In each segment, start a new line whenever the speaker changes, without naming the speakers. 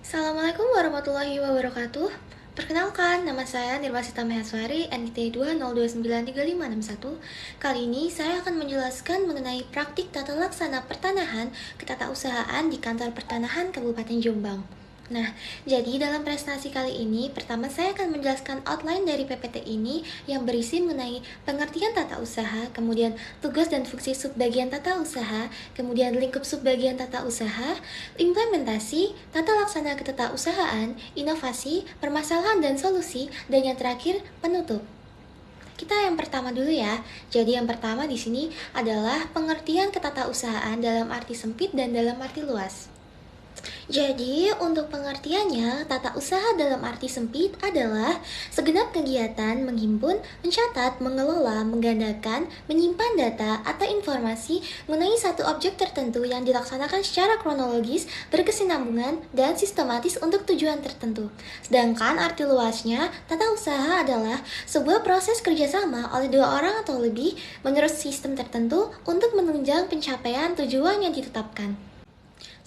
Assalamualaikum warahmatullahi wabarakatuh. Perkenalkan, nama saya Nirwasita Maheswari, NIT 202935561. Kali ini saya akan menjelaskan mengenai praktik tata laksana pertanahan ketatausahaan di Kantor Pertanahan Kabupaten Jombang. Nah, jadi dalam presentasi kali ini, pertama saya akan menjelaskan outline dari PPT ini yang berisi mengenai pengertian tata usaha, kemudian tugas dan fungsi subbagian tata usaha, kemudian lingkup subbagian tata usaha, implementasi, tata laksana ketatausahaan, inovasi, permasalahan dan solusi, dan yang terakhir penutup. Kita yang pertama dulu ya. Jadi yang pertama di sini adalah pengertian ketatausahaan dalam arti sempit dan dalam arti luas. Jadi, untuk pengertiannya, tata usaha dalam arti sempit adalah segenap kegiatan menghimpun, mencatat, mengelola, menggandakan, menyimpan data atau informasi mengenai satu objek tertentu yang dilaksanakan secara kronologis, berkesinambungan, dan sistematis untuk tujuan tertentu. Sedangkan arti luasnya, tata usaha adalah sebuah proses kerjasama oleh dua orang atau lebih menurut sistem tertentu untuk menunjang pencapaian tujuan yang ditetapkan.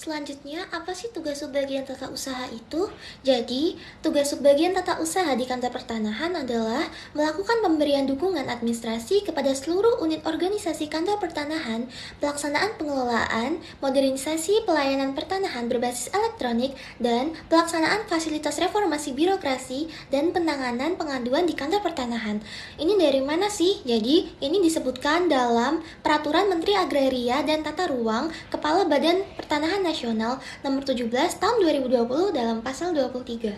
Selanjutnya, apa sih tugas subbagian tata usaha itu? Jadi, tugas subbagian tata usaha di Kantor Pertanahan adalah melakukan pemberian dukungan administrasi kepada seluruh unit organisasi Kantor Pertanahan, pelaksanaan pengelolaan, modernisasi pelayanan pertanahan berbasis elektronik, dan pelaksanaan fasilitas reformasi birokrasi dan penanganan pengaduan di Kantor Pertanahan. Ini dari mana sih? Jadi, ini disebutkan dalam Peraturan Menteri Agraria dan Tata Ruang Kepala Badan Pertanahan Nasional Nomor 17 Tahun 2020 dalam Pasal 23.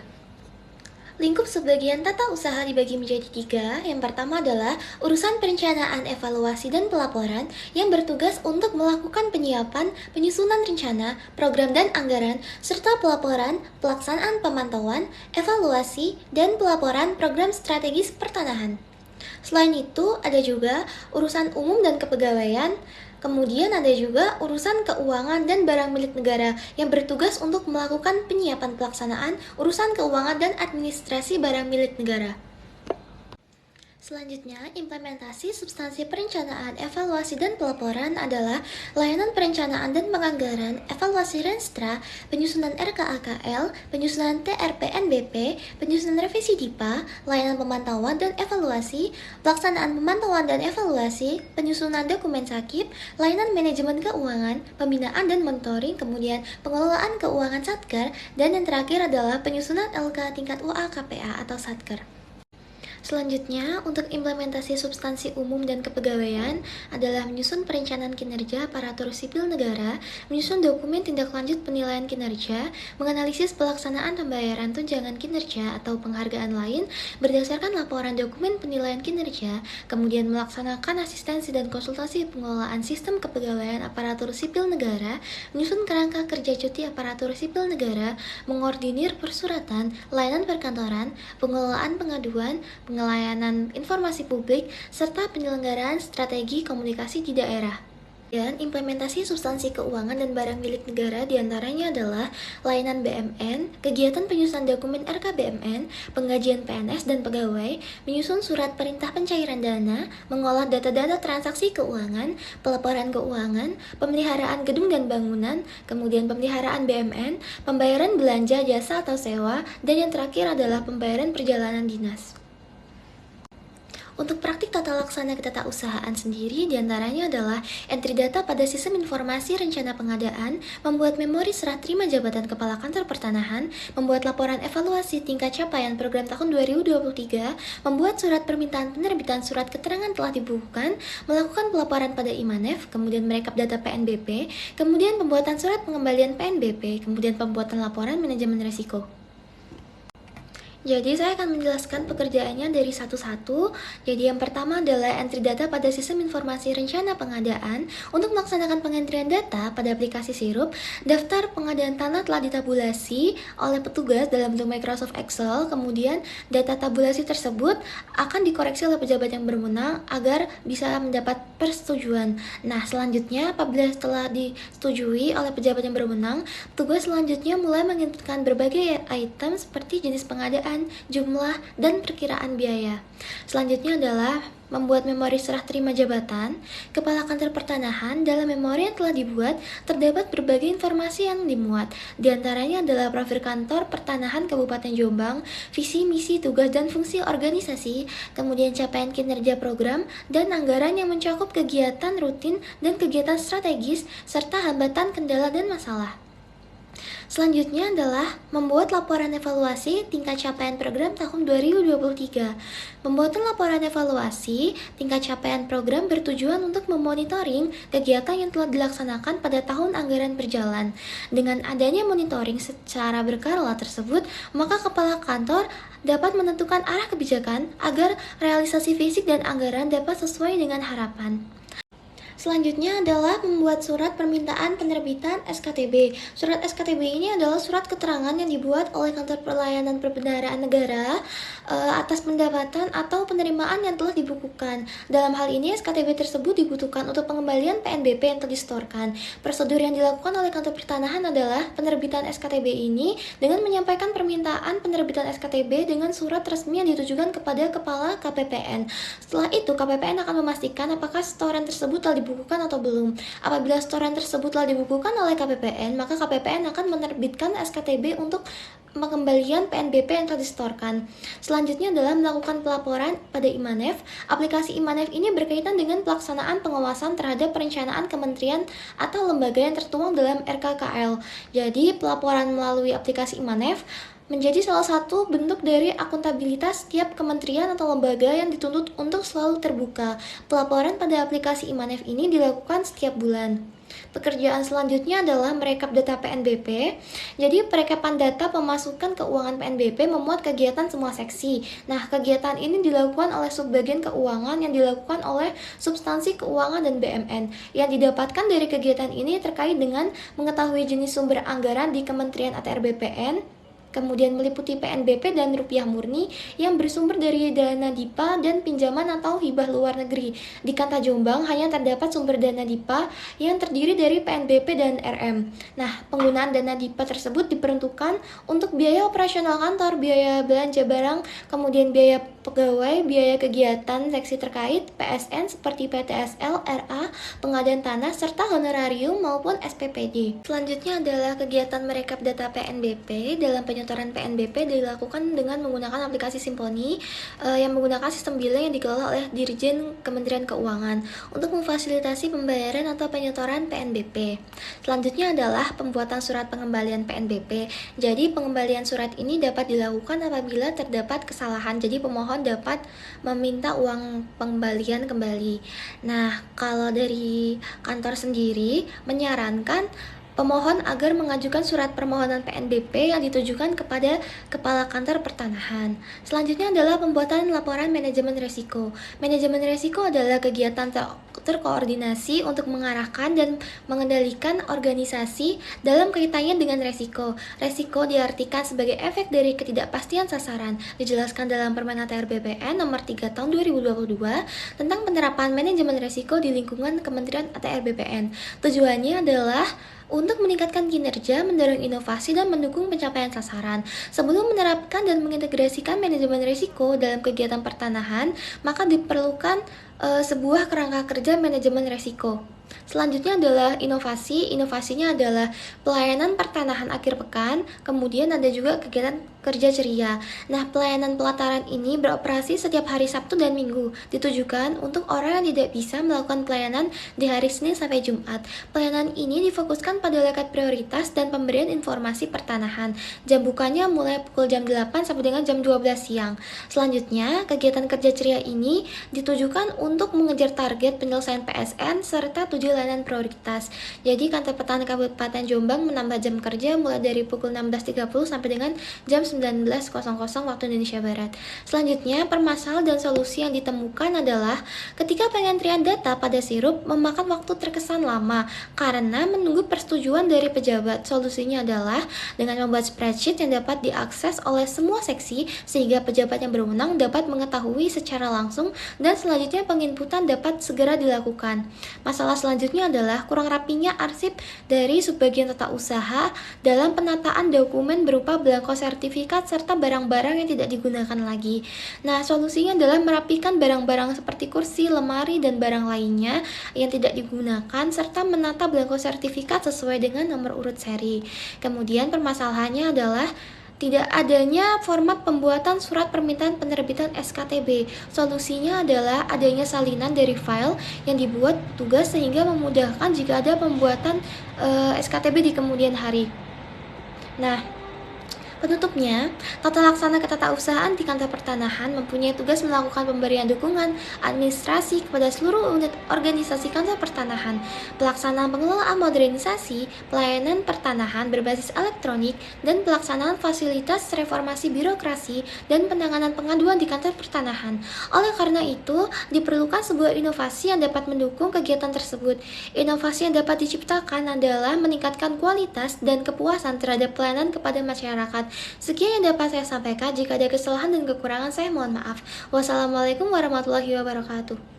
Lingkup subbagian tata usaha dibagi menjadi tiga. Yang pertama adalah urusan perencanaan, evaluasi, dan pelaporan yang bertugas untuk melakukan penyiapan, penyusunan rencana, program dan anggaran, serta pelaporan, pelaksanaan pemantauan, evaluasi, dan pelaporan program strategis pertanahan. Selain itu, ada juga urusan umum dan kepegawaian. Kemudian ada juga urusan keuangan dan barang milik negara yang bertugas untuk melakukan penyiapan pelaksanaan urusan keuangan dan administrasi barang milik negara. Selanjutnya, implementasi substansi perencanaan, evaluasi, dan pelaporan adalah layanan perencanaan dan penganggaran, evaluasi Renstra, penyusunan RKAKL, penyusunan TRPNBP, penyusunan revisi DIPA, layanan pemantauan dan evaluasi, pelaksanaan pemantauan dan evaluasi, penyusunan dokumen sakip, layanan manajemen keuangan, pembinaan dan monitoring, kemudian pengelolaan keuangan Satker, dan yang terakhir adalah penyusunan LK tingkat UA KPA atau Satker. Selanjutnya, untuk implementasi substansi umum dan kepegawaian adalah menyusun perencanaan kinerja aparatur sipil negara, menyusun dokumen tindak lanjut penilaian kinerja, menganalisis pelaksanaan pembayaran tunjangan kinerja atau penghargaan lain berdasarkan laporan dokumen penilaian kinerja, kemudian melaksanakan asistensi dan konsultasi pengelolaan sistem kepegawaian aparatur sipil negara, menyusun kerangka kerja cuti aparatur sipil negara, mengordinir persuratan, layanan perkantoran, pengelolaan pengaduan, pelayanan informasi publik, serta penyelenggaraan strategi komunikasi di daerah. Dan implementasi substansi keuangan dan barang milik negara diantaranya adalah layanan BMN, kegiatan penyusunan dokumen RKBMN, penggajian PNS dan pegawai, menyusun surat perintah pencairan dana, mengolah data-data transaksi keuangan, pelaporan keuangan, pemeliharaan gedung dan bangunan, kemudian pemeliharaan BMN, pembayaran belanja jasa atau sewa, dan yang terakhir adalah pembayaran perjalanan dinas. Untuk praktik tata laksana ketatausahaan sendiri diantaranya adalah entry data pada sistem informasi rencana pengadaan, membuat memori serah terima jabatan kepala kantor pertanahan, membuat laporan evaluasi tingkat capaian program tahun 2023, membuat surat permintaan penerbitan surat keterangan telah dibukukan, melakukan pelaporan pada IMANEF, kemudian merekap data PNBP, kemudian pembuatan surat pengembalian PNBP, kemudian pembuatan laporan manajemen risiko. Jadi saya akan menjelaskan pekerjaannya dari satu-satu. Jadi yang pertama adalah entry data pada sistem informasi rencana pengadaan. Untuk melaksanakan pengentrian data pada aplikasi Sirup, daftar pengadaan tanah telah ditabulasi oleh petugas dalam bentuk Microsoft Excel. Kemudian data tabulasi tersebut akan dikoreksi oleh pejabat yang berwenang agar bisa mendapat persetujuan. Nah, selanjutnya apabila telah disetujui oleh pejabat yang berwenang, tugas selanjutnya mulai menginputkan berbagai item seperti jenis pengadaan, jumlah, dan perkiraan biaya. Selanjutnya adalah Membuat memori serah terima jabatan, Kepala Kantor Pertanahan dalam memori yang telah dibuat terdapat berbagai informasi yang dimuat. Di antaranya adalah profil kantor Pertanahan Kabupaten Jombang, visi, misi, tugas, dan fungsi organisasi, kemudian capaian kinerja program, dan anggaran yang mencakup kegiatan rutin dan kegiatan strategis, serta hambatan, kendala, dan masalah. Selanjutnya adalah membuat laporan evaluasi tingkat capaian program tahun 2023. Pembuatan laporan evaluasi tingkat capaian program bertujuan untuk memonitoring kegiatan yang telah dilaksanakan pada tahun anggaran berjalan. Dengan adanya monitoring secara berkala tersebut, maka kepala kantor dapat menentukan arah kebijakan agar realisasi fisik dan anggaran dapat sesuai dengan harapan. Selanjutnya adalah membuat surat permintaan penerbitan SKTB. Surat SKTB ini adalah surat keterangan yang dibuat oleh Kantor Pelayanan Perbendaharaan Negara atas pendapatan atau penerimaan yang telah dibukukan. Dalam hal ini, SKTB tersebut dibutuhkan untuk pengembalian PNBP yang telah disetorkan. Prosedur yang dilakukan oleh Kantor Pertanahan adalah penerbitan SKTB ini dengan menyampaikan permintaan penerbitan SKTB dengan surat resmi yang ditujukan kepada Kepala KPPN. Setelah itu, KPPN akan memastikan apakah setoran tersebut telah dibukukan atau belum. Apabila setoran tersebut telah dibukukan oleh KPPN, maka KPPN akan menerbitkan SKTB untuk pengembalian PNBP yang telah disetorkan. Selanjutnya adalah melakukan pelaporan pada Imanef. Aplikasi Imanef ini berkaitan dengan pelaksanaan pengawasan terhadap perencanaan kementerian atau lembaga yang tertuang dalam RKKL. Jadi, pelaporan melalui aplikasi Imanef menjadi salah satu bentuk dari akuntabilitas setiap kementerian atau lembaga yang dituntut untuk selalu terbuka. Pelaporan pada aplikasi Imanef ini dilakukan setiap bulan. Pekerjaan selanjutnya adalah merekap data PNBP. Jadi perekapan data pemasukan keuangan PNBP memuat kegiatan semua seksi. Nah, kegiatan ini dilakukan oleh subbagian keuangan yang dilakukan oleh substansi keuangan dan BMN. Yang didapatkan dari kegiatan ini terkait dengan mengetahui jenis sumber anggaran di Kementerian ATR BPN, kemudian meliputi PNBP dan rupiah murni yang bersumber dari dana DIPA dan pinjaman atau hibah luar negeri. Di Kanta Jombang hanya terdapat sumber dana DIPA yang terdiri dari PNBP dan RM. Nah, penggunaan dana DIPA tersebut diperuntukkan untuk biaya operasional kantor, biaya belanja barang, kemudian biaya pegawai, biaya kegiatan seksi terkait, PSN seperti PTSL, RA, pengadaan tanah, serta honorarium maupun SPPD. Selanjutnya adalah kegiatan merekap data PNBP. Dalam penyetoran PNBP dilakukan dengan menggunakan aplikasi Simponi yang menggunakan sistem billing yang dikelola oleh Dirjen Kementerian Keuangan untuk memfasilitasi pembayaran atau penyetoran PNBP. Selanjutnya adalah pembuatan surat pengembalian PNBP. Jadi pengembalian surat ini dapat dilakukan apabila terdapat kesalahan. Jadi pemohon dapat meminta uang pengembalian kembali. Nah, kalau dari kantor sendiri menyarankan pemohon agar mengajukan surat permohonan PNBP yang ditujukan kepada Kepala Kantor Pertanahan. Selanjutnya adalah pembuatan laporan manajemen risiko. Manajemen risiko adalah kegiatan terkoordinasi untuk mengarahkan dan mengendalikan organisasi dalam kaitannya dengan resiko. Resiko diartikan sebagai efek dari ketidakpastian sasaran. Dijelaskan dalam Permen ATR BPN nomor 3 tahun 2022 tentang penerapan manajemen risiko di lingkungan Kementerian ATR BPN. Tujuannya adalah untuk meningkatkan kinerja, mendorong inovasi, dan mendukung pencapaian sasaran. Sebelum menerapkan dan mengintegrasikan manajemen risiko dalam kegiatan pertanahan, maka diperlukan sebuah kerangka kerja manajemen risiko. Selanjutnya adalah inovasi. Inovasinya adalah pelayanan pertanahan akhir pekan, kemudian ada juga kegiatan kerja ceria. Nah, pelayanan pelataran ini beroperasi setiap hari Sabtu dan Minggu, ditujukan untuk orang yang tidak bisa melakukan pelayanan di hari Senin sampai Jumat. Pelayanan ini difokuskan pada lekat prioritas dan pemberian informasi pertanahan. Jam bukanya mulai pukul jam 8 sampai dengan jam 12 siang. Selanjutnya, kegiatan kerja ceria ini ditujukan untuk mengejar target penyelesaian PSN serta tujuan layanan prioritas. Jadi Kantor Pertanahan Kabupaten Jombang menambah jam kerja mulai dari pukul 16.30 sampai dengan jam 19.00 waktu Indonesia Barat. Selanjutnya, permasalahan dan solusi yang ditemukan adalah ketika pengantrian data pada sirup memakan waktu terkesan lama karena menunggu persetujuan dari pejabat. Solusinya adalah dengan membuat spreadsheet yang dapat diakses oleh semua seksi sehingga pejabat yang berwenang dapat mengetahui secara langsung dan selanjutnya penginputan dapat segera dilakukan. Masalah selanjutnya adalah kurang rapinya arsip dari subbagian tata usaha dalam penataan dokumen berupa belangko sertifikat serta barang-barang yang tidak digunakan lagi. Nah, solusinya adalah merapikan barang-barang seperti kursi, lemari, dan barang lainnya yang tidak digunakan serta menata belangko sertifikat sesuai dengan nomor urut seri. Kemudian permasalahannya adalah tidak adanya format pembuatan surat permintaan penerbitan SKTB. Solusinya adalah adanya salinan dari file yang dibuat tugas sehingga memudahkan jika ada pembuatan SKTB di kemudian hari. Nah, penutupnya, tata laksana ketatausahaan di kantor pertanahan mempunyai tugas melakukan pemberian dukungan administrasi kepada seluruh unit organisasi kantor pertanahan, pelaksanaan pengelolaan modernisasi, pelayanan pertanahan berbasis elektronik, dan pelaksanaan fasilitas reformasi birokrasi dan penanganan pengaduan di kantor pertanahan. Oleh karena itu, diperlukan sebuah inovasi yang dapat mendukung kegiatan tersebut. Inovasi yang dapat diciptakan adalah meningkatkan kualitas dan kepuasan terhadap pelayanan kepada masyarakat. Sekian yang dapat saya sampaikan. Jika ada kesalahan dan kekurangan, saya mohon maaf. Wassalamualaikum warahmatullahi wabarakatuh.